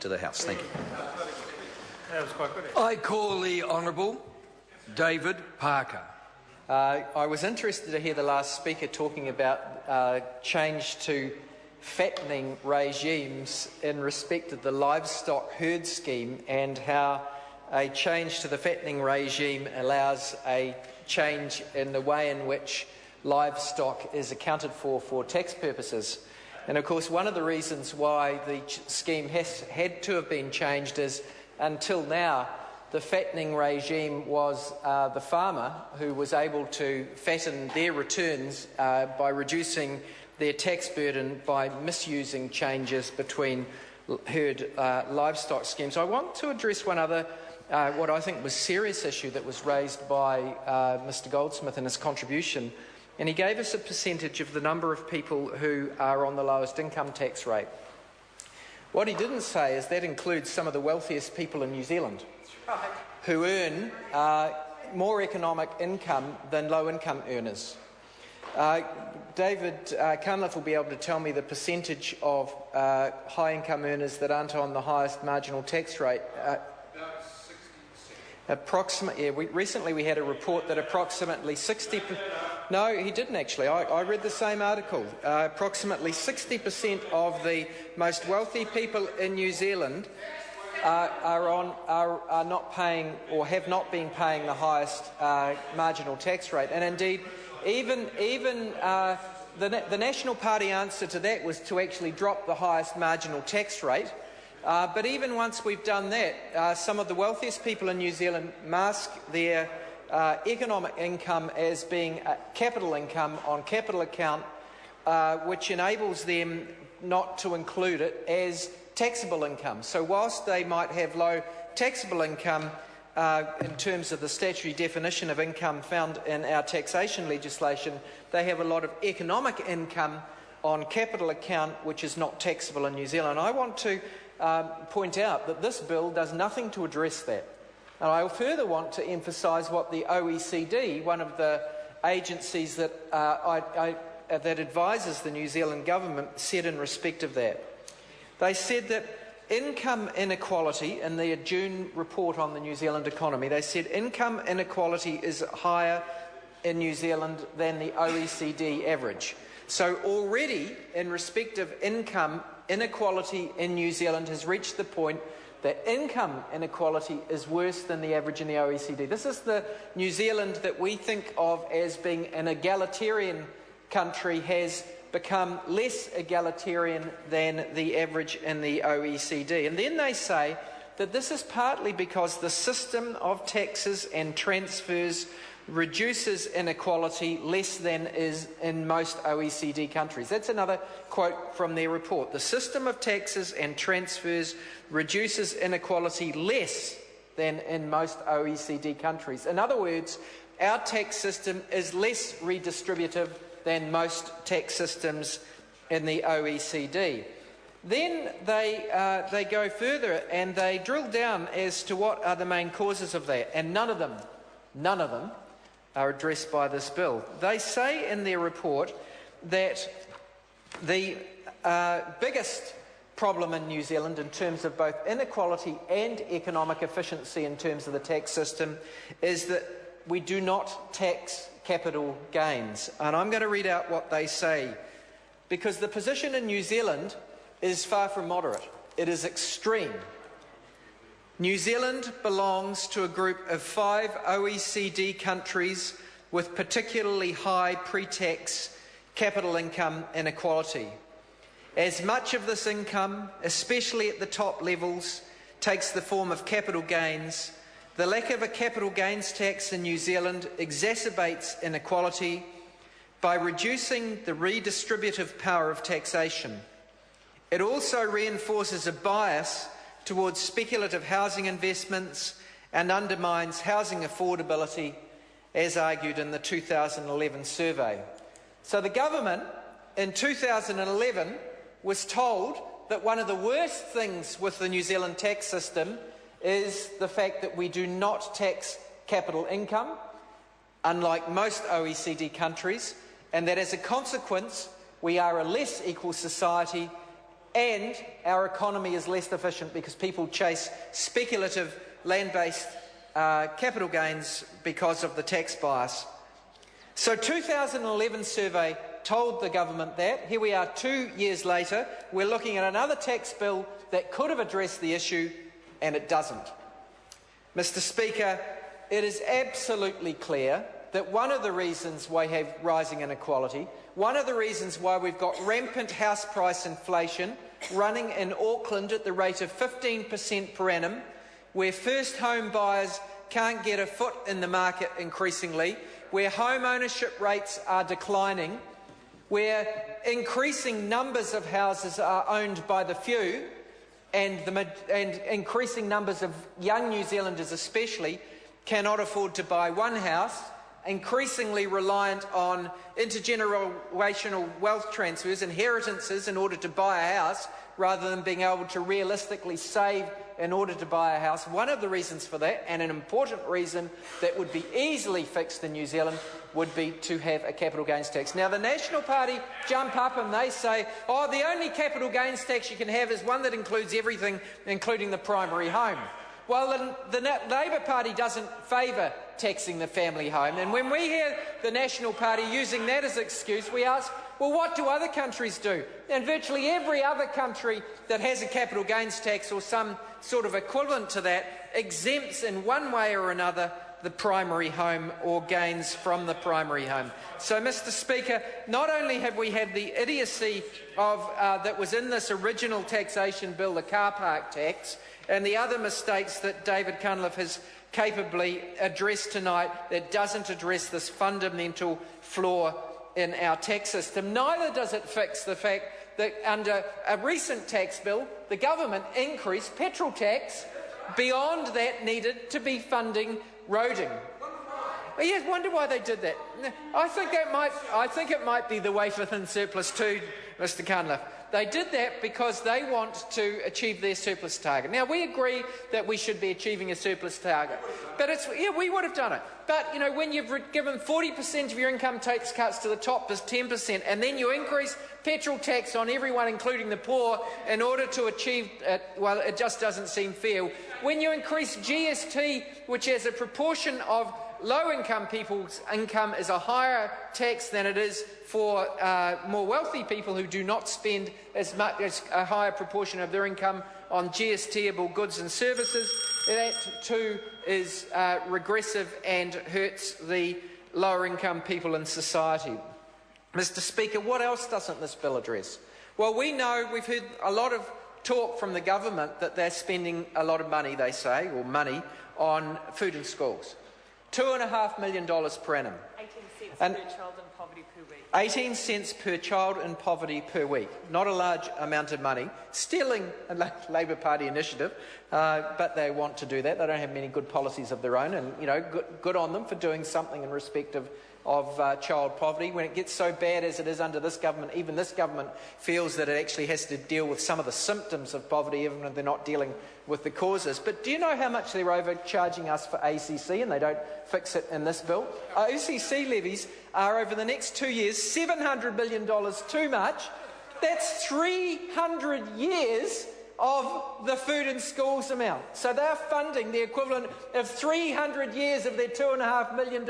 to the House. Thank you. That was quite good. I call the Honourable David Parker. I was interested to hear the last speaker talking about change to fattening regimes in respect of the livestock herd scheme, and how a change to the fattening regime allows a change in the way in which livestock is accounted for tax purposes. And of course, one of the reasons why the scheme had to have been changed is, until now, the fattening regime was the farmer who was able to fatten their returns by reducing their tax burden by misusing changes between herd livestock schemes. I want to address one other, what I think was serious issue that was raised by Mr Goldsmith in his contribution, and he gave us a percentage of the number of people who are on the lowest income tax rate. What he didn't say is that includes some of the wealthiest people in New Zealand who earn more economic income than low-income earners. David Cunliffe will be able to tell me the percentage of high-income earners that aren't on the highest marginal tax rate. Approximately, recently we had a report that approximately 60%... No, he didn't actually. I read the same article. Approximately 60% of the most wealthy people in New Zealand are not paying, or have not been paying, the highest marginal tax rate. And indeed, even the National Party answer to that was to actually drop the highest marginal tax rate. But even once we've done that, some of the wealthiest people in New Zealand mask their economic income as being capital income on capital account, which enables them not to include it as taxable income. So whilst they might have low taxable income in terms of the statutory definition of income found in our taxation legislation, they have a lot of economic income on capital account which is not taxable in New Zealand. I want to point out that this bill does nothing to address that. And I further want to emphasise what the OECD, one of the agencies that that advises the New Zealand government, said in respect of that. They said that income inequality, in their June report on the New Zealand economy, they said income inequality is higher in New Zealand than the OECD average. So already, in respect of income, inequality in New Zealand has reached the point that income inequality is worse than the average in the OECD. This is the New Zealand that we think of as being an egalitarian country has become less egalitarian than the average in the OECD. And then they say that this is partly because the system of taxes and transfers reduces inequality less than is in most OECD countries. That's another quote from their report. The system of taxes and transfers reduces inequality less than in most OECD countries. In other words, our tax system is less redistributive than most tax systems in the OECD. Then they go further and they drill down as to what are the main causes of that, and none of them are addressed by this bill. They say in their report that the biggest problem in New Zealand in terms of both inequality and economic efficiency in terms of the tax system is that we do not tax capital gains. And I'm going to read out what they say, because the position in New Zealand is far from moderate. It is extreme. New Zealand belongs to a group of 5 OECD countries with particularly high pre-tax capital income inequality. As much of this income, especially at the top levels, takes the form of capital gains, the lack of a capital gains tax in New Zealand exacerbates inequality by reducing the redistributive power of taxation. It also reinforces a bias towards speculative housing investments and undermines housing affordability, as argued in the 2011 survey. So the government in 2011 was told that one of the worst things with the New Zealand tax system is the fact that we do not tax capital income, unlike most OECD countries, and that as a consequence we are a less equal society and our economy is less efficient because people chase speculative land-based capital gains because of the tax bias. So 2011 survey told the government that. Here we are 2 years later, we're looking at another tax bill that could have addressed the issue, and it doesn't. Mr. Speaker, it is absolutely clear that one of the reasons why we have rising inequality, one of the reasons why we've got rampant house price inflation running in Auckland at the rate of 15% per annum, where first home buyers can't get a foot in the market increasingly, where home ownership rates are declining, where increasing numbers of houses are owned by the few, and increasing numbers of young New Zealanders especially cannot afford to buy one house, increasingly reliant on intergenerational wealth transfers, inheritances in order to buy a house, rather than being able to realistically save in order to buy a house. One of the reasons for that, and an important reason that would be easily fixed in New Zealand, would be to have a capital gains tax. Now, the National Party jump up and they say, oh, the only capital gains tax you can have is one that includes everything, including the primary home. Well, the Labour Party doesn't favour taxing the family home, and when we hear the National Party using that as an excuse, we ask, well, what do other countries do? And virtually every other country that has a capital gains tax or some sort of equivalent to that exempts in one way or another the primary home or gains from the primary home. So, Mr. Speaker, not only have we had the idiocy of that was in this original taxation bill, the car park tax, and the other mistakes that David Cunliffe has capably addressed tonight that doesn't address this fundamental flaw in our tax system. Neither does it fix the fact that under a recent tax bill, the government increased petrol tax beyond that needed to be funding roading. Well, yes, wonder why they did that. I think it might be the wafer thin surplus too, Mr. Cunliffe. They did that because they want to achieve their surplus target. Now, we agree that we should be achieving a surplus target, but we would have done it. But, you know, when you've given 40% of your income tax cuts to the top as 10%, and then you increase petrol tax on everyone, including the poor, in order to achieve it, well, it just doesn't seem fair. When you increase GST, which as a proportion of low-income people's income is a higher tax than it is for more wealthy people who do not spend as much as a higher proportion of their income on GST-able goods and services, that too is regressive and hurts the lower-income people in society. Mr. Speaker, what else doesn't this bill address? Well, we know, we've heard a lot of talk from the government that they're spending a lot of money, they say, or money, on food in schools. $2.5 million per annum. 18 cents per child in poverty per week. 18 cents per child in poverty per week. Not a large amount of money. Stealing a Labour Party initiative, but they want to do that. They don't have many good policies of their own, and, you know, good on them for doing something in respect of child poverty. When it gets so bad as it is under this government, even this government feels that it actually has to deal with some of the symptoms of poverty, even if they're not dealing with the causes. But do you know how much they're overcharging us for ACC, and they don't fix it in this bill? ACC levies are, over the next 2 years, $700 million too much. That's 300 years of the food in schools amount. So they're funding the equivalent of 300 years of their $2.5 million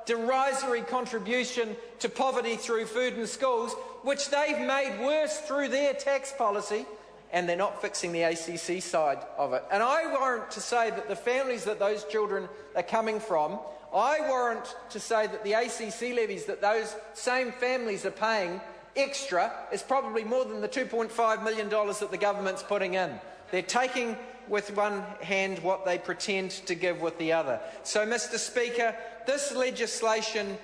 derisory contribution to poverty through food in schools, which they've made worse through their tax policy, and they're not fixing the ACC side of it. And I warrant to say that the families that those children are coming from, I warrant to say that the ACC levies that those same families are paying extra is probably more than the $2.5 million that the government's putting in. They're taking with one hand what they pretend to give with the other. So, Mr. Speaker, this legislation,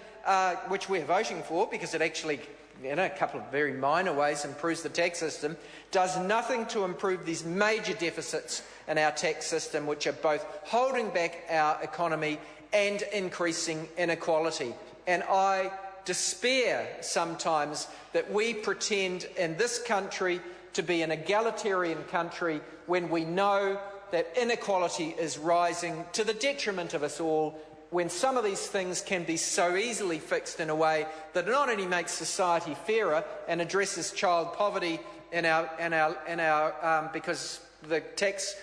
which we're voting for because it actually, in a couple of very minor ways, improves the tax system, does nothing to improve these major deficits in our tax system, which are both holding back our economy and increasing inequality. And I despair sometimes that we pretend in this country to be an egalitarian country when we know that inequality is rising to the detriment of us all, when some of these things can be so easily fixed in a way that not only makes society fairer and addresses child poverty because the tax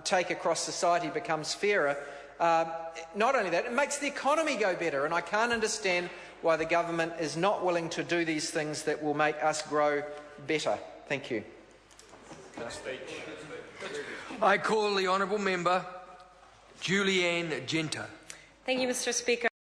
take across society becomes fairer. Not only that, it makes the economy go better, and I can't understand why the government is not willing to do these things that will make us grow better. Thank you. I call the honourable member Julianne Genter. Thank you, Mr. Speaker.